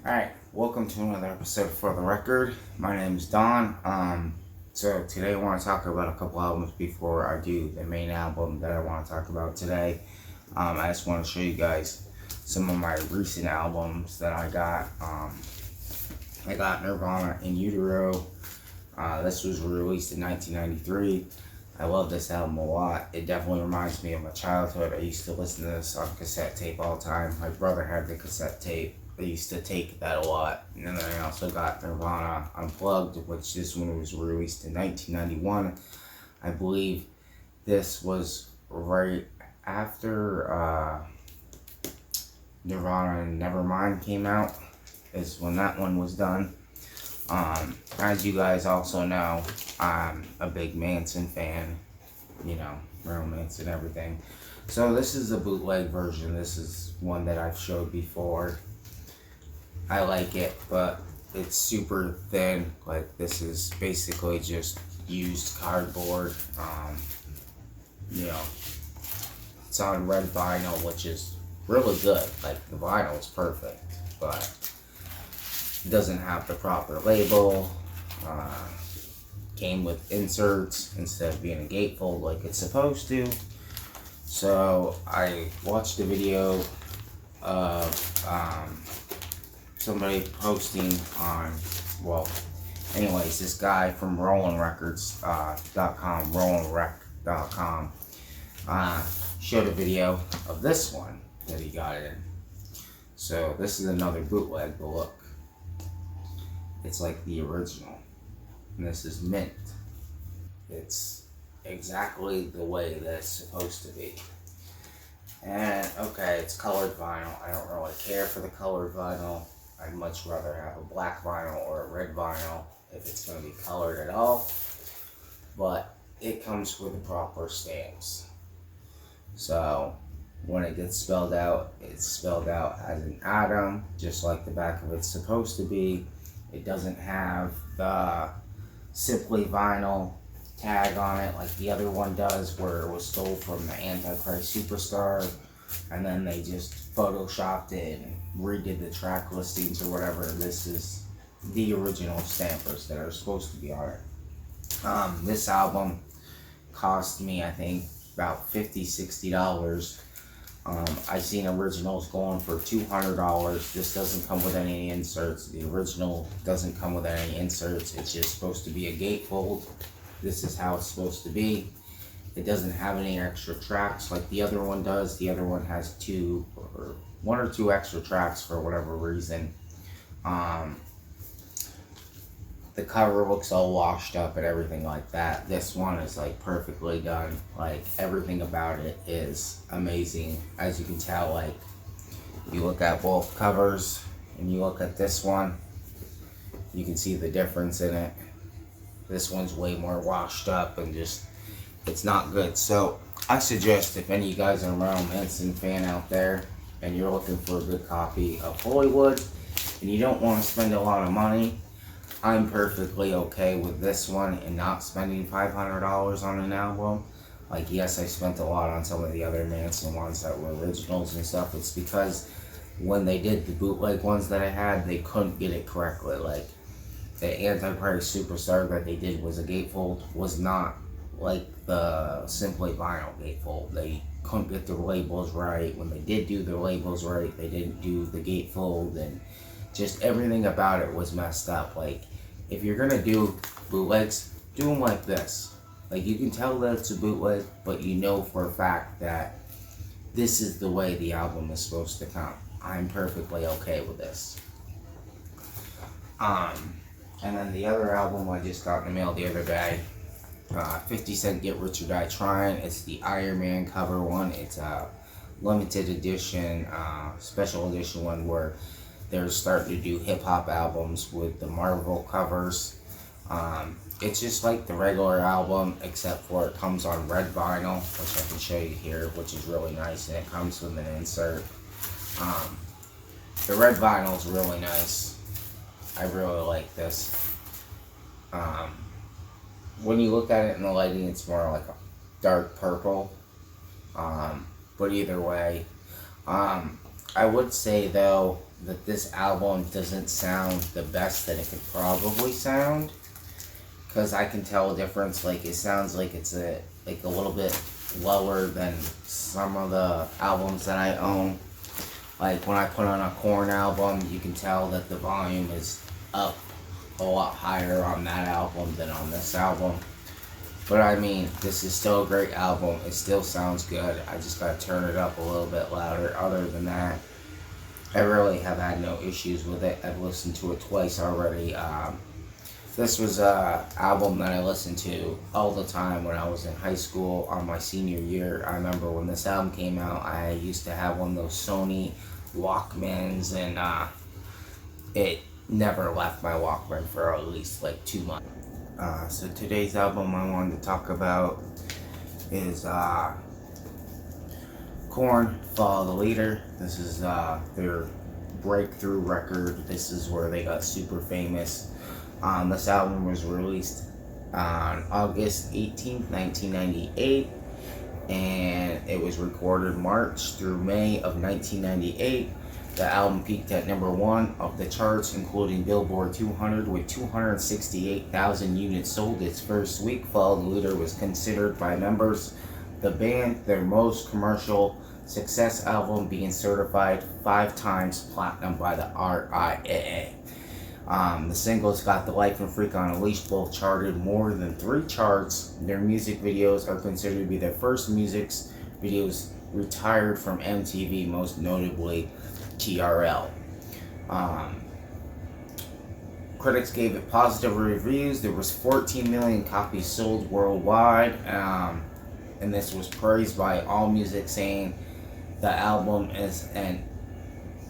Alright, welcome to another episode For the Record. My name is Don. So today I want to talk about a couple albums before I do the main album that I want to talk about today. I just want to show you guys some of my recent albums that I got. I got Nirvana In Utero. This was released in 1993. I love this album a lot. It definitely reminds me of my childhood. I used to listen to this on cassette tape all the time. My brother had the cassette tape. I used to take that a lot. And then I also got Nirvana Unplugged, which this one was released in 1991. I believe this was right after Nirvana and Nevermind came out, is when that one was done. As you guys also know, I'm a big Manson fan, romance and everything. So this is a bootleg version. This is one that I've showed before. I like it, but it's super thin. Like, this is basically just used cardboard. It's on red vinyl, which is really good. Like, the vinyl is perfect, but it doesn't have the proper label. Came with inserts instead of being a gatefold like it's supposed to. So I watched a video of somebody posting on, this guy from RollingRecords.com, showed a video of this one that he got in. So this is another bootleg, but look, it's like the original, and this is mint. It's exactly the way that it's supposed to be. And okay, it's colored vinyl. I don't really care for the colored vinyl. I'd much rather have a black vinyl or a red vinyl if it's going to be colored at all. But it comes with the proper stamps. So when it gets spelled out, it's spelled out as an atom, just like the back of it's supposed to be. It doesn't have the Simply Vinyl tag on it like the other one does, where it was stole from the Antichrist Superstar, and then they just photoshopped it and redid the track listings or whatever. This is the original stampers that are supposed to be on it. This album cost me, I think, about $50-$60. I've seen originals going for $200. This doesn't come with any inserts. The original doesn't come with any inserts. It's just supposed to be a gatefold. This is how it's supposed to be. It doesn't have any extra tracks like the other one does. The other one has one or two extra tracks for whatever reason. The cover looks all washed up and everything like that. This one is like perfectly done. Like, everything about it is amazing. As you can tell, like, you look at both covers and you look at this one, you can see the difference in it. This one's way more washed up and just, it's not good. So I suggest, if any of you guys are a Marilyn Manson fan out there and you're looking for a good copy of Hollywood and you don't want to spend a lot of money, I'm perfectly okay with this one and not spending $500 on an album. Like, yes, I spent a lot on some of the other Manson ones that were originals and stuff. It's because when they did the bootleg ones that I had, they couldn't get it correctly. Like, the Antichrist Superstar that they did was a gatefold, was not like the Simply Vinyl gatefold. They couldn't get the labels right. When they did do the labels right, they didn't do the gatefold, and just everything about it was messed up. Like, if you're gonna do bootlegs, do them like this. Like, you can tell that it's a bootleg, but you know for a fact that this is the way the album is supposed to come. I'm perfectly okay with this. And then the other album I just got in the mail the other day, 50 Cent Get Rich or Die Trying. It's the Iron Man cover one. It's a limited edition, special edition one where they're starting to do hip-hop albums with the Marvel covers. It's just like the regular album, except for it comes on red vinyl, which I can show you here, which is really nice, and it comes with an insert. The red vinyl is really nice. I really like this. When you look at it in the lighting, it's more like a dark purple. But either way, I would say though that this album doesn't sound the best that it could probably sound, because I can tell a difference. Like, it sounds like it's a little bit lower than some of the albums that I own. Like, when I put on a KoRn album, you can tell that the volume is up a lot higher on that album than on this album. But I mean, this is still a great album. It still sounds good. I just gotta turn it up a little bit louder. Other than that, I really have had no issues with it. I've listened to it twice already. This was an album that I listened to all the time when I was in high school on my senior year. I remember when this album came out, I used to have one of those Sony Walkmans, and it never left my Walkman for at least like 2 months. So today's album I wanted to talk about is KoRn Fallow The Leader. This is their breakthrough record. This is where they got super famous. This album was released on August 18th, 1998, and it was recorded March through May of 1998. The album peaked at #1 of the charts, including Billboard 200, with 268,000 units sold its first week. Fallow The Leader was considered by members of the band their most commercial success album, being certified 5 times platinum by the RIAA. The singles Got the Life and Freak on a Leash both charted more than 3 charts. Their music videos are considered to be their first music videos retired from MTV, most notably TRL. Critics gave it positive reviews. There was 14 million copies sold worldwide, and this was praised by AllMusic, saying the album is an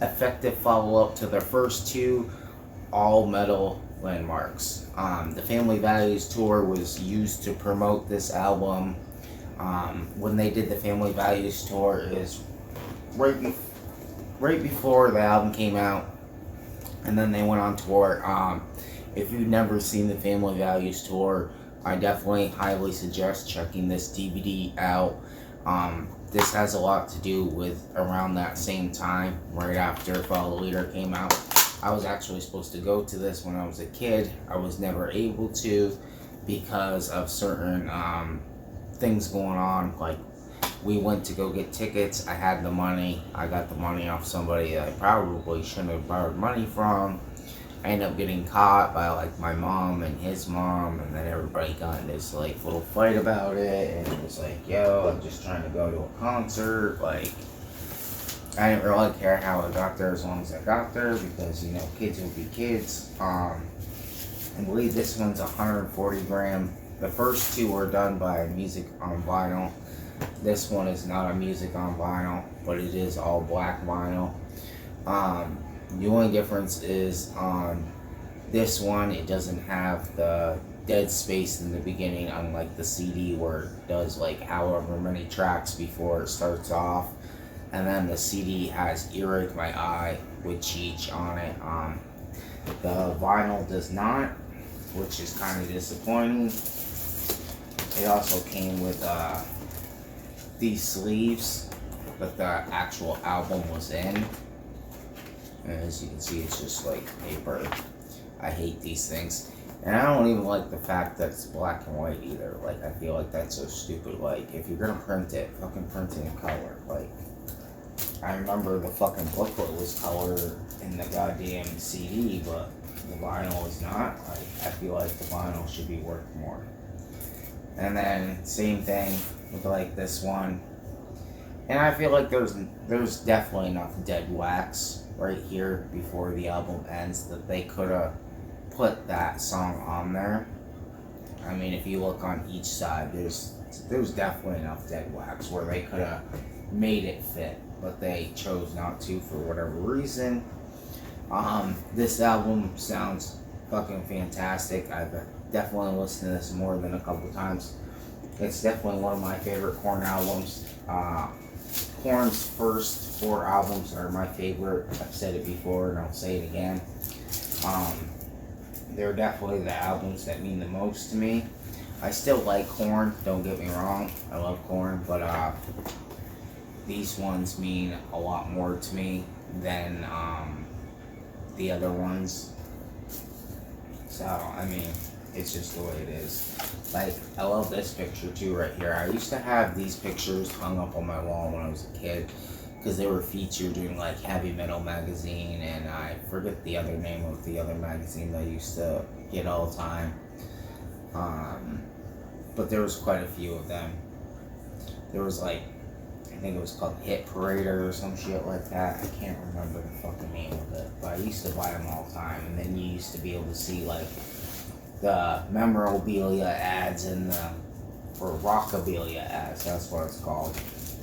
effective follow-up to their first 2 all-metal landmarks. The Family Values tour was used to promote this album. When they did the Family Values tour, is right before the album came out, and then they went on tour. If you've never seen the Family Values tour, I definitely highly suggest checking this DVD out. This has a lot to do with around that same time, right after Fallow The Leader came out. I was actually supposed to go to this when I was a kid. I was never able to because of certain things going on. Like, we went to go get tickets. I had the money. I got the money off somebody that I probably shouldn't have borrowed money from. I ended up getting caught by like my mom and his mom, and then everybody got in this like little fight about it, and it was like, yo, I'm just trying to go to a concert. Like, I didn't really care how I got there as long as I got there, because, you know, kids will be kids. I believe this one's 140 gram. The first 2 were done by Music on Vinyl. This one is not a Music on Vinyl, but it is all black vinyl. The only difference is on this one, it doesn't have the dead space in the beginning, unlike the CD where it does like however many tracks before it starts off. And then the CD has Earache My Eye with Cheech on it. The vinyl does not, which is kind of disappointing. It also came with these sleeves that the actual album was in. And as you can see, it's just like paper. I hate these things. And I don't even like the fact that it's black and white either. Like, I feel like that's so stupid. Like, if you're gonna print it, fucking print it in color. Like, I remember the fucking booklet was color in the goddamn CD, but the vinyl is not. Like, I feel like the vinyl should be worth more. And then same thing with like this one. And I feel like there's definitely enough dead wax right here before the album ends that they could have put that song on there. I mean, if you look on each side, there's definitely enough dead wax where they could have made it fit, but they chose not to for whatever reason. This album sounds fucking fantastic. I've definitely listened to this more than a couple times. It's definitely one of my favorite KoRn albums. KoRn's first 4 albums are my favorite. I've said it before and I'll say it again. They're definitely the albums that mean the most to me. I still like KoRn, don't get me wrong. I love KoRn, but these ones mean a lot more to me than the other ones. So, I mean, it's just the way it is. Like, I love this picture too right here. I used to have these pictures hung up on my wall when I was a kid because they were featured in like Heavy Metal magazine, and I forget the other name of the other magazine that I used to get all the time. But there was quite a few of them. There was like, I think it was called Hit Parader or some shit like that. I can't remember the fucking name of it, but I used to buy them all the time. And then you used to be able to see like the memorabilia ads and or rockabilia ads, that's what it's called,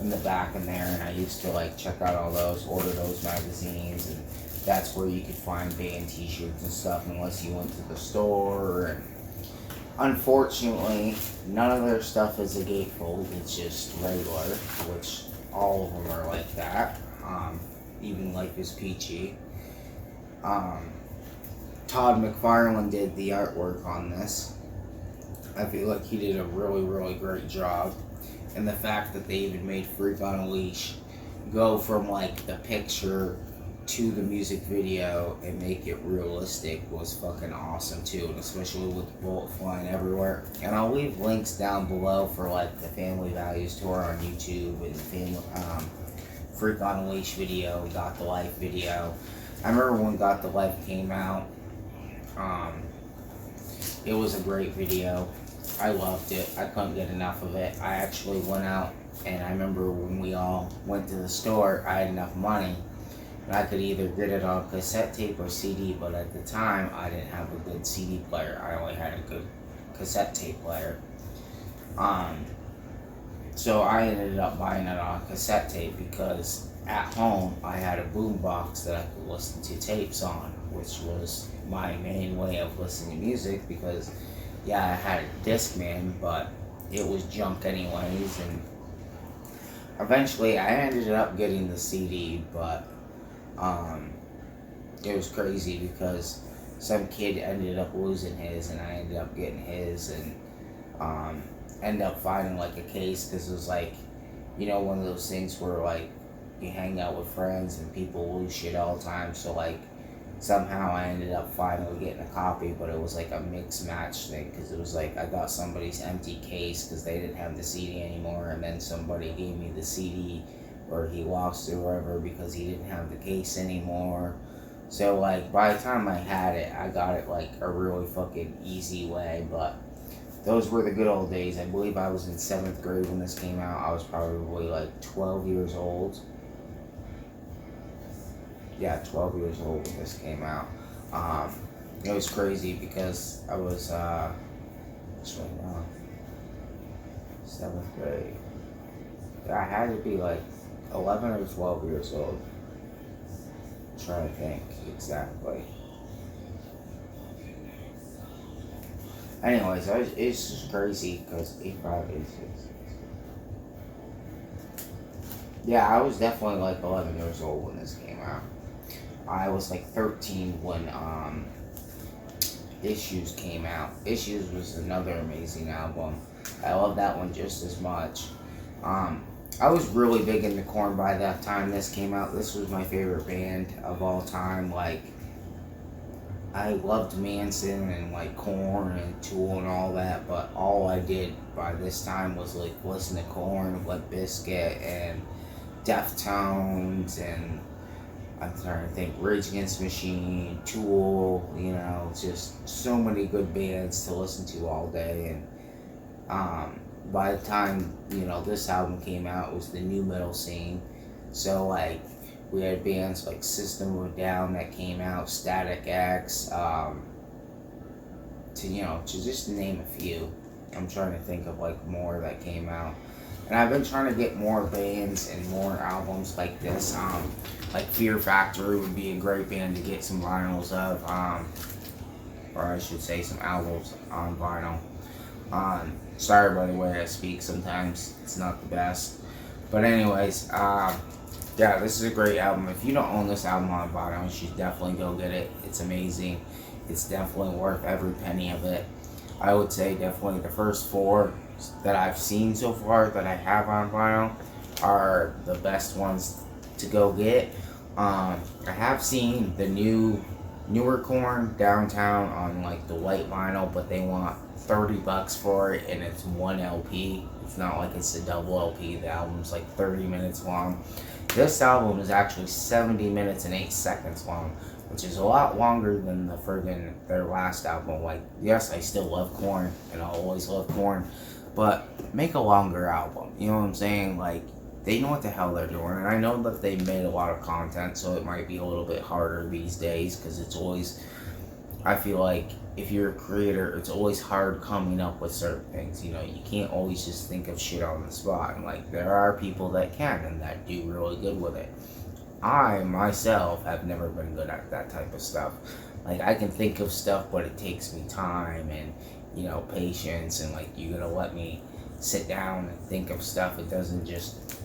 in the back in there. And I used to like check out all those, order those magazines, and that's where you could find band t-shirts and stuff unless you went to the store. And unfortunately, none of their stuff is a gatefold, it's just regular, which all of them are like that. Even Life is Peachy. Todd McFarlane did the artwork on this. I feel like he did a really, really great job. And the fact that they even made Freak on a Leash go from like the picture to the music video and make it realistic was fucking awesome too, and especially with the bullet flying everywhere. And I'll leave links down below for like the Family Values tour on YouTube and the family, Freak on a Leash video, Got the Life video. I remember when Got the Life came out. It was a great video. I loved it. I couldn't get enough of it. I actually went out, and I remember when we all went to the store, I had enough money and I could either get it on cassette tape or CD, but at the time I didn't have a good CD player. I only had a good cassette tape player. So I ended up buying it on cassette tape because at home I had a boom box that I could listen to tapes on, which was my main way of listening to music because, yeah, I had a Discman, but it was junk anyways. And eventually I ended up getting the CD, but it was crazy because some kid ended up losing his and I ended up getting his, and ended up finding like a case because it was like, you know, one of those things where like you hang out with friends and people lose shit all the time. So like somehow I ended up finally getting a copy, but it was like a mix match thing because it was like I got somebody's empty case because they didn't have the CD anymore, and then somebody gave me the CD or he lost it or whatever because he didn't have the case anymore. So like by the time I had it, I got it like a really fucking easy way. But those were the good old days. I believe I was in 7th grade when this came out. I was probably like 12 years old. Yeah, 12 years old when this came out. It was crazy because I was, 7th grade. I had to be like 11 or 12 years old. I'm trying to think exactly. Anyways, it's just crazy because 85, 86. Yeah, I was definitely like 11 years old when this came out. I was like 13 when Issues came out. Issues was another amazing album. I love that one just as much. I was really big into KoRn by that time this came out. This was my favorite band of all time. Like, I loved Manson and like KoRn and Tool and all that, but all I did by this time was like listen to KoRn, Limp Bizkit, and Deftones, and I'm trying to think, Rage Against the Machine, Tool, you know, just so many good bands to listen to all day. And by the time, you know, this album came out, it was the new metal scene. So like we had bands like System of a Down that came out, Static X, to just name a few. I'm trying to think of like more that came out. And I've been trying to get more bands and more albums like this. Like Fear Factory would be a great band to get some vinyls of, or I should say some albums on vinyl. Sorry by the way I speak sometimes, it's not the best. But anyways, yeah, this is a great album. If you don't own this album on vinyl, you should definitely go get it. It's amazing. It's definitely worth every penny of it. I would say definitely the first 4 that I've seen so far that I have on vinyl are the best ones to go get. I have seen the new newer KoRn downtown on like the white vinyl, but they want $30 for it, and it's one LP. It's not like it's a double LP. The album's like 30 minutes long. This album is actually 70 minutes and 8 seconds long, which is a lot longer than their last album. Like, yes, I still love KoRn, and I'll always love KoRn, but make a longer album. You know what I'm saying? Like, they know what the hell they're doing, and I know that they made a lot of content, so it might be a little bit harder these days, because it's always, I feel like, if you're a creator, it's always hard coming up with certain things. You know, you can't always just think of shit on the spot, and like, there are people that can, and that do really good with it. I, myself, have never been good at that type of stuff. Like, I can think of stuff, but it takes me time, and, you know, patience, and like, you gotta let me sit down and think of stuff. It doesn't just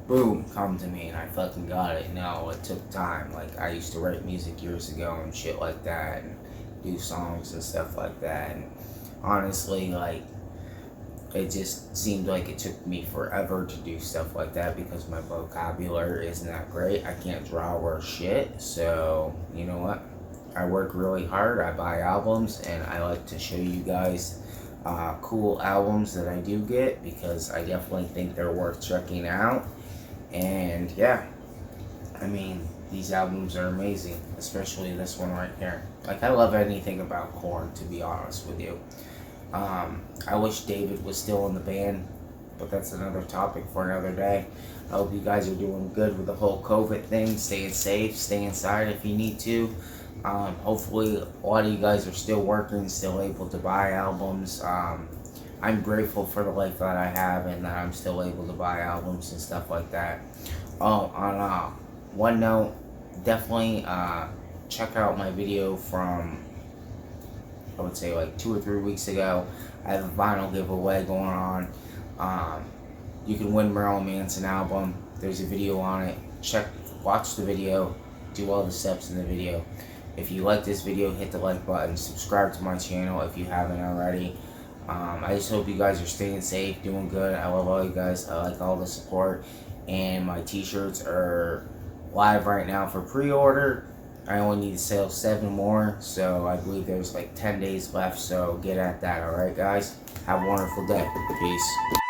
boom come to me and I fucking got it. No, it took time. Like, I used to write music years ago and shit like that, and do songs and stuff like that, and honestly, like, it just seemed like it took me forever to do stuff like that because my vocabulary isn't that great. I can't draw worth shit. So, you know what? I work really hard. I buy albums, and I like to show you guys cool albums that I do get, because I definitely think they're worth checking out. And yeah, I mean, these albums are amazing, especially this one right here. Like, I love anything about KoRn, to be honest with you. I wish David was still in the band, but that's another topic for another day. I hope you guys are doing good with the whole COVID thing, staying safe, stay inside if you need to. Hopefully a lot of you guys are still working, still able to buy albums. I'm grateful for the life that I have, and that I'm still able to buy albums and stuff like that. Oh, on one note, definitely check out my video from, I would say, like 2 or 3 weeks ago. I have a vinyl giveaway going on. You can win Marilyn Manson album. There's a video on it. Watch the video, do all the steps in the video. If you like this video, hit the like button, subscribe to my channel if you haven't already. I just hope you guys are staying safe, doing good. I love all you guys. I like all the support. And my t-shirts are live right now for pre-order. I only need to sell 7 more, so I believe there's like 10 days left, so get at that, alright guys? Have a wonderful day. Peace.